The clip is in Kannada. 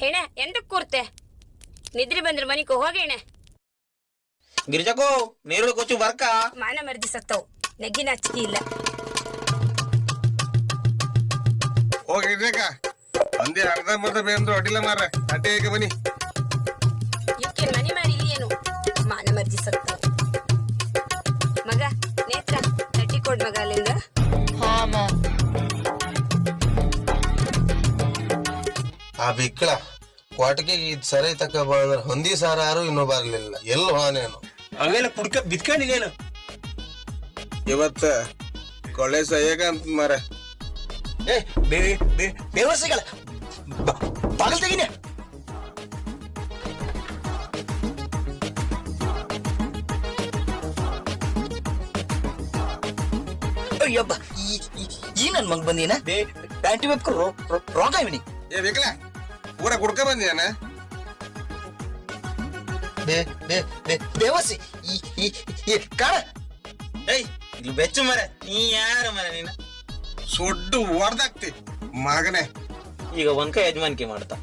ಹೆಣ ಎಂತಕ್ ಕೂರ್ತೆ? ನಿದ್ರಿ ಬಂದ್ರೆ ಮನಿಕೋ ಹೋಗೇಣ. ಗಿರಿಜಕೋ ನೀರು ಕೊಚ್ಚು ಬರ್ಕ ಮಾನ ಮರ್ದಿ ಸತ್ತವು, ನೆಗ್ಗಿನ ಹಚ್ಕಿ ಇಲ್ಲ. ಹೋಗಿರ್ಬೇಕ ಅಂದೇ ಅರ್ಧ ಮರ್ಧ ಬೇಂದ್ರು ಅಡ್ಡಿಲ್ಲ ಮಾರ ಅಡ್ಡೆ ಈಗ ಬನ್ನಿ. ಇವಕ್ಕೆ ಮನಿ ಮಾಡಿ ಏನು ಮಾನ ಮರ್ದಿ ಸತ್ತವು. ಮಗ ನೇತ್ರ ತಟ್ಟಿ ಕೊಡ್ ಮಗ ಅಲ್ಲಿಂದ. ಆ ಬಿಕ್ಕಳ ಕ್ವಾಟಿಗೆ ಇದ್ ಸರಿ ತಕ್ಕ ಬಂದ್ರೆ ಹೊಂದಿ ಸಾರ ಯಾರು ಇನ್ನೂ ಬರ್ಲಿಲ್ಲ. ಎಲ್ಲ ಹಾನೇನು ಅವೆಲ್ಲ ಕುಡ್ಕ ಬಿತ್ಕೊಂಡಿನೇನು ಇವತ್ತ ಕೊಳ್ಳೆ ಸಹ್ಯಾಗ ಅಂತ ಮಾರ. ಏ ಬೇವರ್ಸಿಗಳ ಬಾಗಲ್ ತೆಗಿನೇ. ಅಯ್ಯಬ್ಬ ಈ ನನ್ ಮಗ್ ಬಂದಿನ ಪ್ಯಾಂಟಿ ವೆಬ್ಕ ರೋಗ ಇವನಿ. ಏ ಬೇಕಲ ಊರ ಕುಡ್ಕ ಬಂದಿಯಾನ. ಬೇವರ್ಸಿ ಕಾಣ. ಏಯ್ ಇಲ್ಲಿ ಬೆಚ್ಚು ಮರ ನೀ ಯಾರ ಮರ ನೀನ ಸೊಡ್ಡು ಹೊಡ್ದಾಕ್ತಿ ಮಗನೇ. ಈಗ ಒಂಕ ಯಜಮಾನಿಕೆ ಮಾಡ್ತಾ